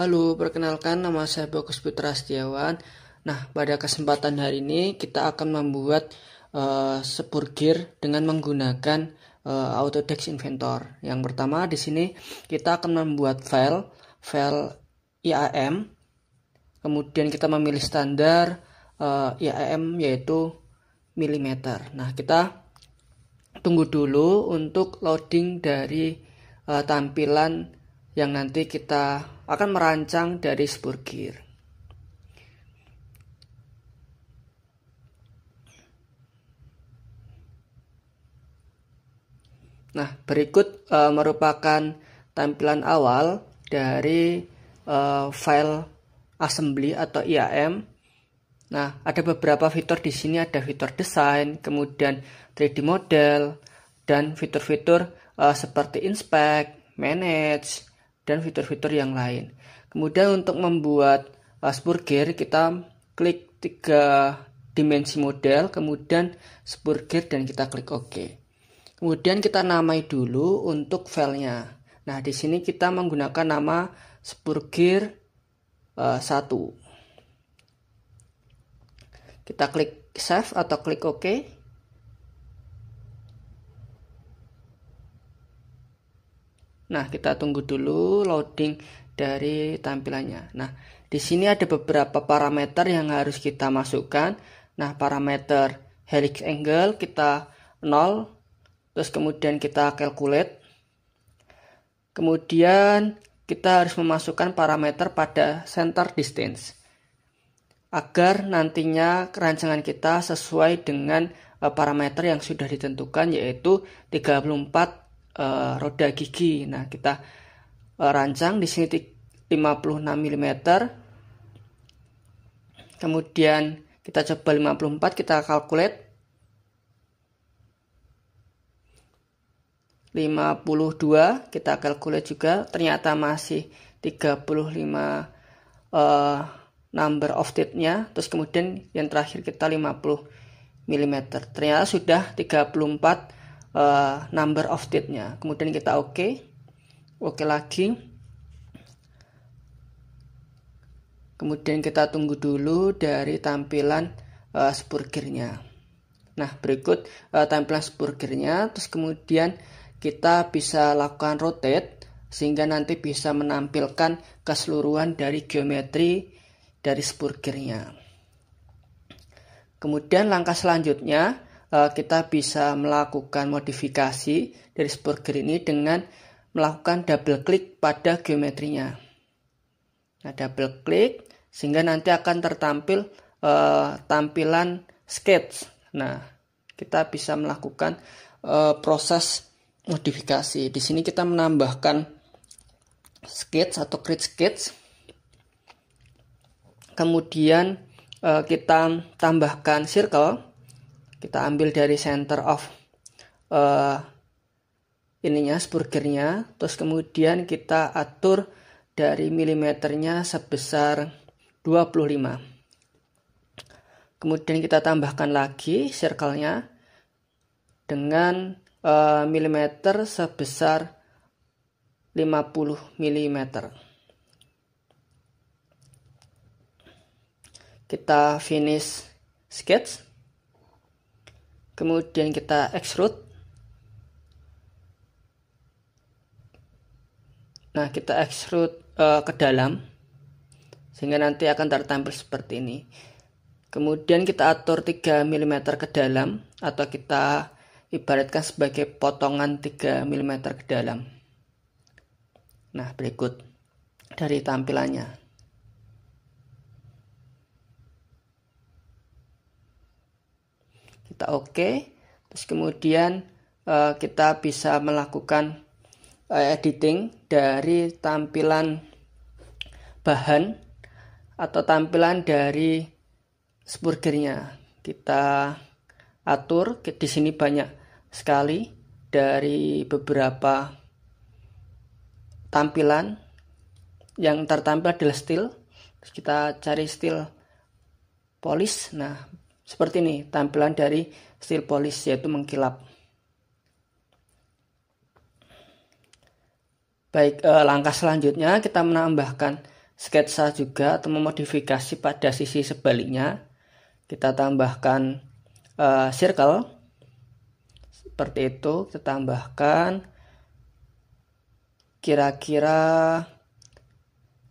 Halo, perkenalkan nama saya Bagus Putra Setiawan. Nah, pada kesempatan hari ini kita akan membuat spur gear dengan menggunakan Autodesk Inventor. Yang pertama di sini kita akan membuat file IAM. Kemudian kita memilih standar IAM yaitu milimeter. Nah, kita tunggu dulu untuk loading dari tampilan yang nanti kita akan merancang dari spur gear. Nah, berikut merupakan tampilan awal dari file assembly atau IAM. Nah, ada beberapa fitur di sini, ada fitur desain, kemudian 3D model, dan fitur-fitur seperti inspect, manage, dan fitur-fitur yang lain. Kemudian untuk membuat spur gear, kita klik 3 dimensi model, kemudian spur gear, dan kita klik OK. Kemudian kita namai dulu untuk filenya. Nah, di sini kita menggunakan nama spur gear 1. Kita klik save atau klik OK. Nah, kita tunggu dulu loading dari tampilannya. Nah, di sini ada beberapa parameter yang harus kita masukkan. Nah, parameter helix angle kita 0. Terus kemudian kita calculate. Kemudian kita harus memasukkan parameter pada center distance agar nantinya rancangan kita sesuai dengan parameter yang sudah ditentukan, yaitu 34 roda gigi. Nah, kita rancang di sini 56 mm. Kemudian kita coba 54, kita calculate 52, kita calculate juga, ternyata masih 35 number of teeth-nya. Terus kemudian yang terakhir kita 50 mm, ternyata sudah 34 number of teeth-nya. Kemudian kita OK lagi. Kemudian kita tunggu dulu dari tampilan spur gear-nya. Nah, berikut tampilan spur gear-nya. Terus kemudian kita bisa lakukan rotate sehingga nanti bisa menampilkan keseluruhan dari geometri dari spur gear-nya. Kemudian langkah selanjutnya kita bisa melakukan modifikasi dari spur gear ini dengan melakukan double klik pada geometrinya. Nah, double klik sehingga nanti akan tertampil tampilan sketch. Nah, kita bisa melakukan proses modifikasi. Di sini kita menambahkan sketch atau create sketch. Kemudian kita tambahkan circle. Kita ambil dari center of spur gear-nya. Terus kemudian kita atur dari milimeternya sebesar 25. Kemudian kita tambahkan lagi circle-nya dengan milimeter sebesar 50 mm. Kita finish sketch. Kemudian kita extrude. Nah, kita extrude ke dalam sehingga nanti akan tertampil seperti ini. Kemudian kita atur 3 mm ke dalam, atau kita ibaratkan sebagai potongan 3 mm ke dalam. Nah, berikut dari tampilannya. Kita OK. Terus kemudian kita bisa melakukan editing dari tampilan bahan atau tampilan dari spur gear-nya. Kita atur, di sini banyak sekali dari beberapa tampilan. Yang tertampil adalah steel. Terus kita cari steel polish. Nah, seperti ini tampilan dari steel polish, yaitu mengkilap. Baik, langkah selanjutnya kita menambahkan sketsa juga atau memodifikasi pada sisi sebaliknya. Kita tambahkan circle seperti itu, kita tambahkan kira-kira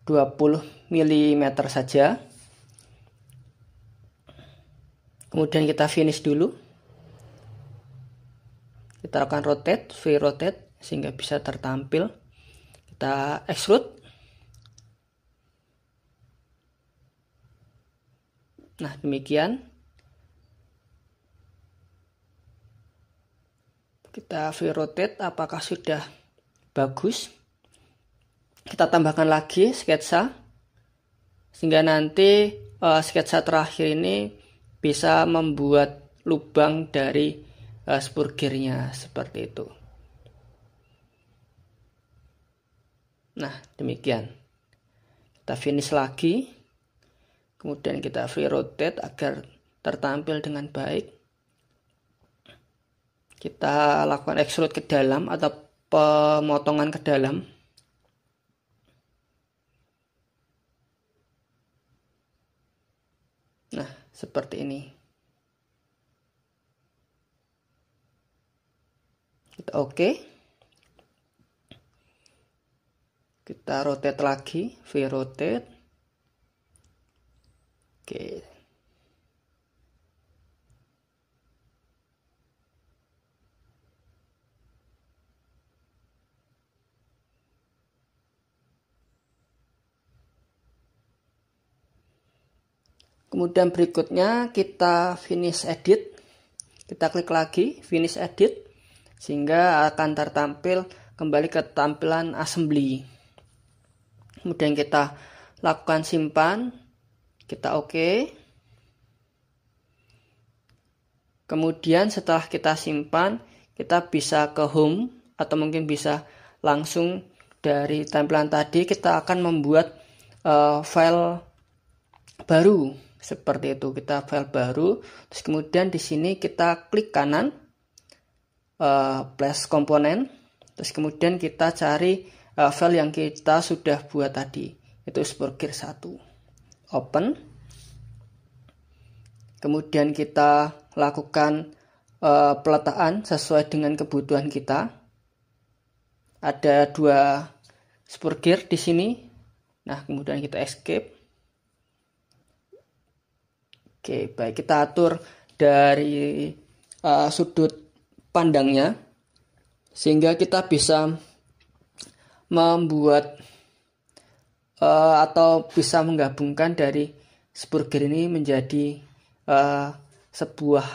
20 mm saja. Kemudian kita finish dulu. Kita lakukan rotate, free rotate sehingga bisa tertampil. Kita extrude. Nah, demikian. Kita free rotate, apakah sudah bagus? Kita tambahkan lagi sketsa sehingga nanti sketsa terakhir ini bisa membuat lubang dari spur gearnya seperti itu. Nah, demikian. Kita finish lagi. Kemudian kita free rotate agar tertampil dengan baik. Kita lakukan extrude ke dalam atau pemotongan ke dalam. Nah, seperti ini. Kita oke. Kita rotate lagi, free rotate. Oke. Kemudian berikutnya kita finish edit. Kita klik lagi finish edit sehingga akan tertampil kembali ke tampilan assembly. Kemudian kita lakukan simpan. Kita oke. Kemudian setelah kita simpan, kita bisa ke home atau mungkin bisa langsung dari tampilan tadi kita akan membuat file baru seperti itu. Kita file baru, terus kemudian di sini kita klik kanan plus komponen, terus kemudian kita cari file yang kita sudah buat tadi, itu spur gear 1. Open. Kemudian kita lakukan peletaan sesuai dengan kebutuhan kita. Ada 2 spur gear di sini. Nah, kemudian kita escape. Oke, baik, kita atur dari sudut pandangnya sehingga kita bisa membuat atau bisa menggabungkan dari spur gear ini menjadi sebuah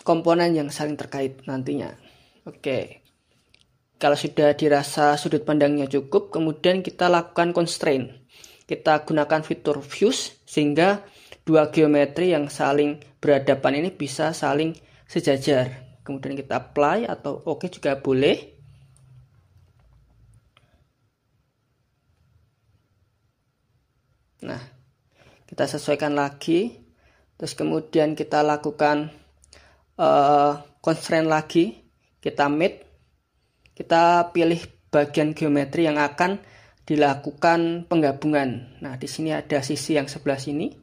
komponen yang saling terkait nantinya. Oke, kalau sudah dirasa sudut pandangnya cukup, kemudian kita lakukan constraint. Kita gunakan fitur fuse sehingga 2 geometri yang saling berhadapan ini bisa saling sejajar. Kemudian kita apply atau oke juga boleh. Nah, kita sesuaikan lagi. Terus kemudian kita lakukan constraint lagi. Kita mate. Kita pilih bagian geometri yang akan dilakukan penggabungan. Nah, di sini ada sisi yang sebelah sini.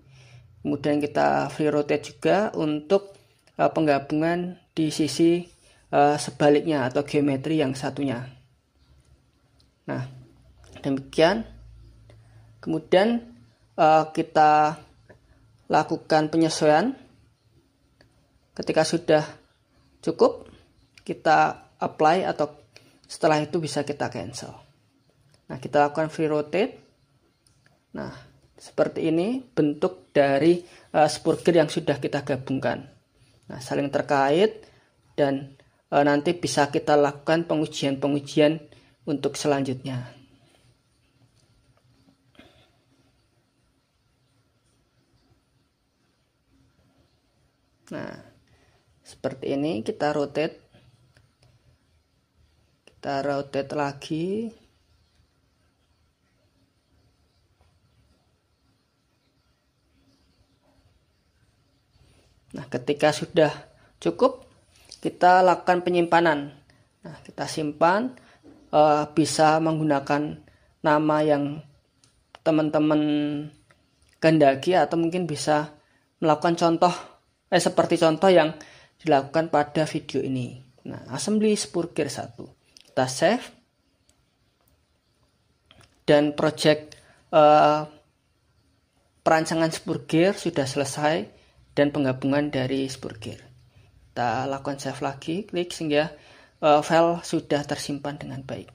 Kemudian kita free rotate juga untuk penggabungan di sisi sebaliknya atau geometri yang satunya. Nah, demikian. Kemudian kita lakukan penyesuaian. Ketika sudah cukup, kita apply atau setelah itu bisa kita cancel. Nah, kita lakukan free rotate. Nah, seperti ini bentuk dari spur gear yang sudah kita gabungkan. Nah, saling terkait dan nanti bisa kita lakukan pengujian-pengujian untuk selanjutnya. Nah, seperti ini kita rotate. Kita rotate lagi. Nah, ketika sudah cukup, kita lakukan penyimpanan. Nah, kita simpan, bisa menggunakan nama yang teman-teman kehendaki, atau mungkin bisa melakukan contoh seperti contoh yang dilakukan pada video ini. Nah, assembly Spurgear 1. Kita save. Dan project perancangan Spurgear sudah selesai dan penggabungan dari Spurgear. Kita lakukan save lagi, klik sehingga file sudah tersimpan dengan baik.